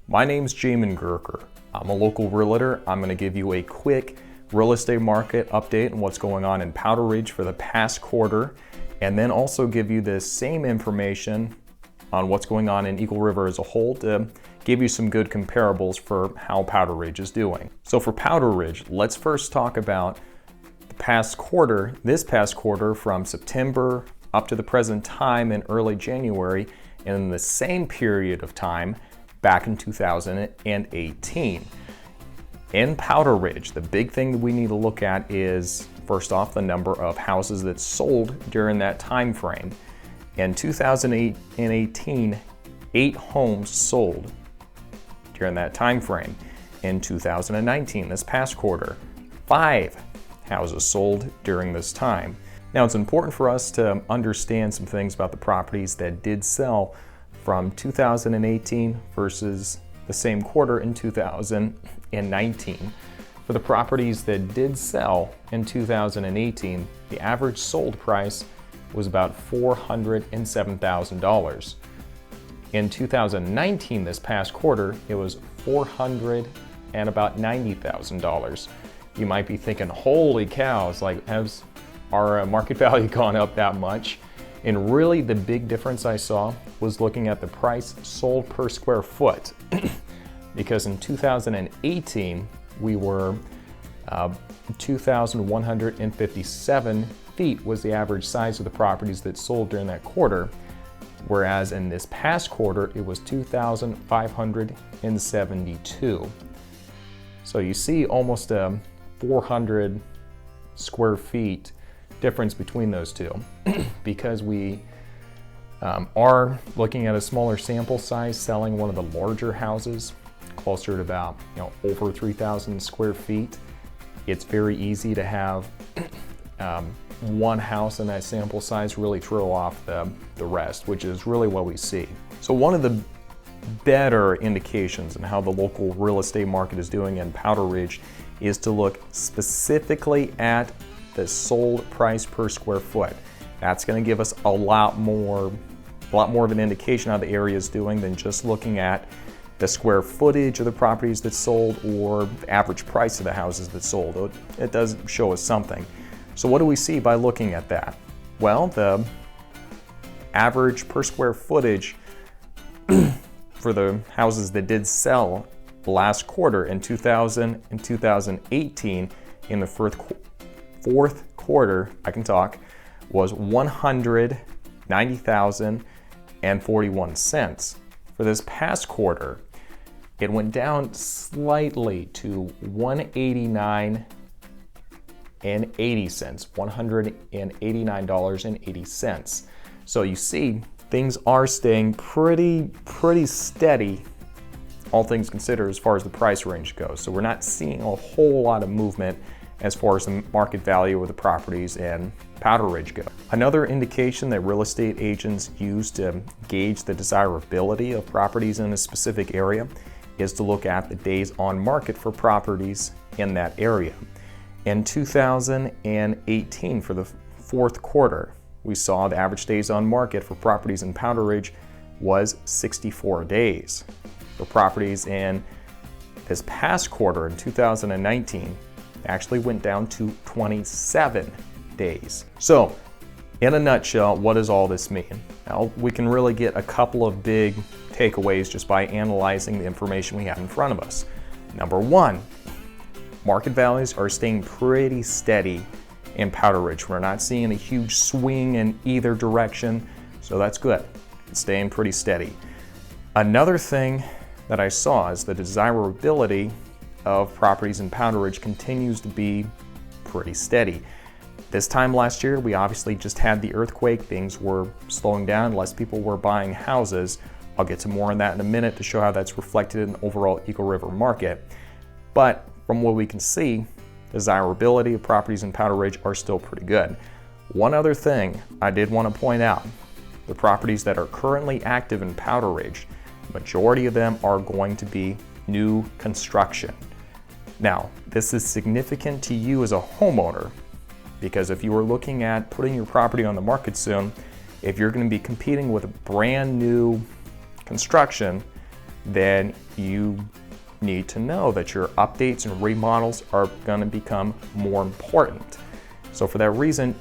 My name's Jamin Gerker. I'm a local realtor. I'm going to give you a quick real estate market update on what's going on in Powder Ridge for the past quarter, and then also give you the same information on what's going on in Eagle River as a whole to give you some good comparables for how Powder Ridge is doing. So for Powder Ridge, let's first talk about the past quarter, this past quarter from September up to the present time in early January, and in the same period of time back in 2018. In Powder Ridge, the big thing that we need to look at is, first off, the number of houses that sold during that time frame. In 2018, 8 homes sold during that time frame. In 2019, this past quarter, 5 houses sold during this time. Now, it's important for us to understand some things about the properties that did sell from 2018 versus the same quarter in 2019. For the properties that did sell in 2018, the average sold price was about $407,000. In 2019, this past quarter, it was $490,000. You might be thinking, holy cows, like, has our market value gone up that much? And really the big difference I saw was looking at the price sold per square foot. Because in 2018, we were 2,157 feet was the average size of the properties that sold during that quarter. Whereas in this past quarter, it was 2,572. So you see almost a 400 square feet difference between those two. Because we are looking at a smaller sample size, selling one of the larger houses closer to about over 3,000 square feet. It's very easy to have one house in that sample size really throw off the rest, which is really what we see. So one of the better indications in how the local real estate market is doing in Powder Ridge is to look specifically at the sold price per square foot. That's going to give us a lot more of an indication how the area is doing than just looking at the square footage of the properties that sold or the average price of the houses that sold. It does show us something. So what do we see by looking at that? Well, the average per square footage for the houses that did sell last quarter in 2000 and 2018 in the fourth quarter, was $190,041. For this past quarter, it went down slightly to $189.80. So you see, things are staying pretty steady, all things considered, as far as the price range goes. So we're not seeing a whole lot of movement as far as the market value of the properties in Powder Ridge go. Another indication that real estate agents use to gauge the desirability of properties in a specific area is to look at the days on market for properties in that area. In 2018, for the fourth quarter, we saw the average days on market for properties in Powder Ridge was 64 days. For properties in this past quarter in 2019, actually went down to 27 days. So, in a nutshell, what does all this mean? Well, we can really get a couple of big takeaways just by analyzing the information we have in front of us. Number one, market values are staying pretty steady in Powder Ridge. We're not seeing a huge swing in either direction, so that's good. It's staying pretty steady. Another thing that I saw is the desirability of properties in Powder Ridge continues to be pretty steady. This time last year, we obviously just had the earthquake. Things were slowing down, less people were buying houses. I'll get to more on that in a minute to show how that's reflected in the overall Eagle River market. But from what we can see, desirability of properties in Powder Ridge are still pretty good. One other thing I did want to point out, the properties that are currently active in Powder Ridge, the majority of them are going to be new construction. Now, this is significant to you as a homeowner because if you are looking at putting your property on the market soon, if you're going to be competing with a brand new construction, then you need to know that your updates and remodels are going to become more important. So for that reason,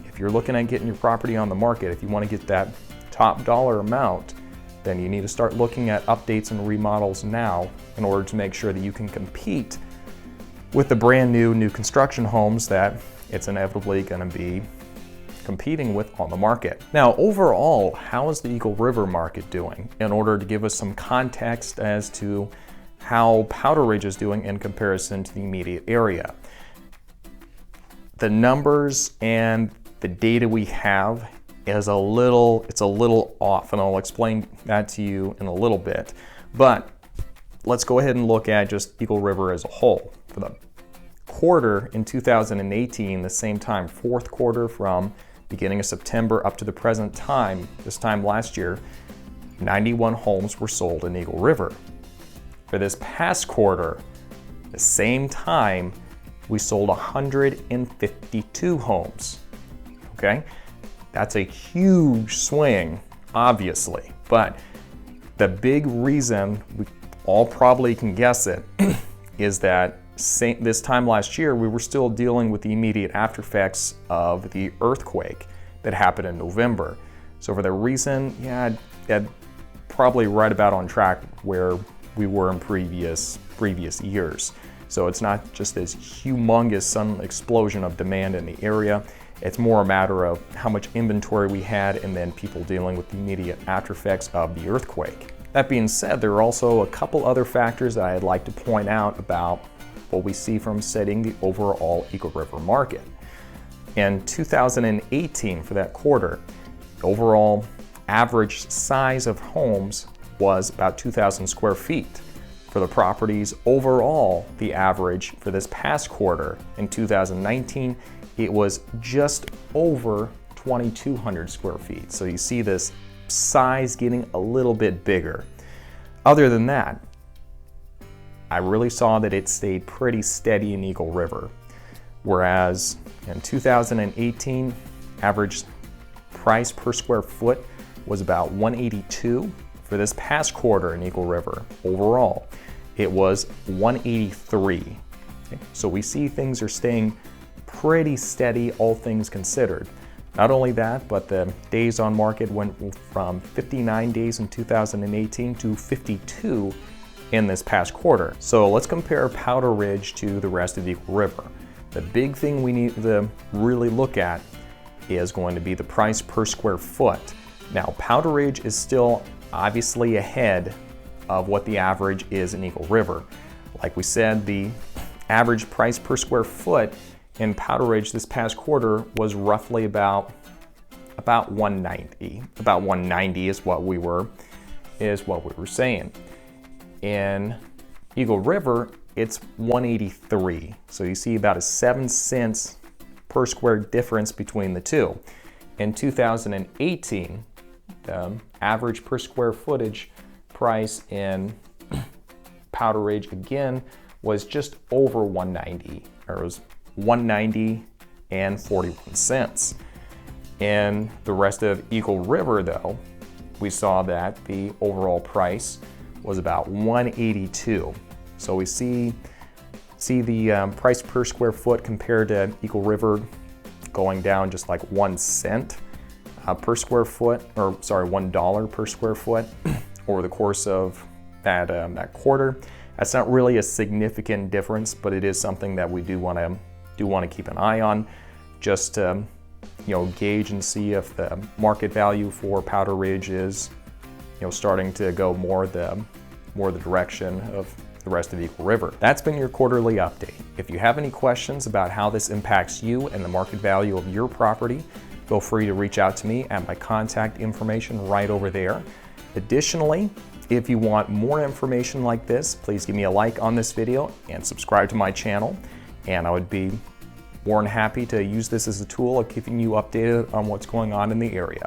if you're looking at getting your property on the market, if you want to get that top dollar amount, then you need to start looking at updates and remodels now in order to make sure that you can compete with the brand new construction homes that it's inevitably going to be competing with on the market. Now, overall, how is the Eagle River market doing? In order to give us some context as to how Powder Ridge is doing in comparison to the immediate area. The numbers and the data we have is a little off, and I'll explain that to you in a little bit. But let's go ahead and look at just Eagle River as a whole. For the quarter in 2018, the same time, fourth quarter from beginning of September up to the present time, this time last year, 91 homes were sold in Eagle River. For this past quarter, the same time, we sold 152 homes, okay? That's a huge swing, obviously, but the big reason, we all probably can guess it, is that this time last year, we were still dealing with the immediate aftereffects of the earthquake that happened in November. So for that reason, yeah, probably right about on track where we were in previous years. So it's not just this humongous sudden explosion of demand in the area. It's more a matter of how much inventory we had and then people dealing with the immediate aftereffects of the earthquake. That being said, there are also a couple other factors that I'd like to point out about what we see from setting the overall Eagle River market. In 2018, for that quarter, the overall average size of homes was about 2,000 square feet. For the properties overall, the average for this past quarter in 2019, it was just over 2,200 square feet. So you see this size getting a little bit bigger. Other than that, I really saw that it stayed pretty steady in Eagle River. Whereas in 2018, average price per square foot was about $182. For this past quarter in Eagle River, overall, it was $183. Okay? So we see things are staying pretty steady, all things considered. Not only that, but the days on market went from 59 days in 2018 to 52 in this past quarter. So let's compare Powder Ridge to the rest of Eagle River. The big thing we need to really look at is going to be the price per square foot. Now, Powder Ridge is still obviously ahead of what the average is in Eagle River. Like we said, the average price per square foot in Powder Ridge this past quarter was roughly about 190. About 190 is what we were saying. In Eagle River, it's 183. So you see about a 7 cents per square difference between the two. In 2018, the average per square footage price in Powder Ridge again was just over 190, or it was 190 and 41 cents. In the rest of Eagle River though, we saw that the overall price was about 182. So we see the price per square foot compared to Eagle River going down just like 1 cent per square foot, or sorry, $1 per square foot over the course of that quarter. That's not really a significant difference, but it is something that we do want to keep an eye on, just to gauge and see if the market value for Powder Ridge is starting to go more the direction of the rest of Eagle River. That's been your quarterly update. If you have any questions about how this impacts you and the market value of your property, feel free to reach out to me at my contact information right over there. Additionally, if you want more information like this, please give me a like on this video and subscribe to my channel. And I would be more than happy to use this as a tool of keeping you updated on what's going on in the area.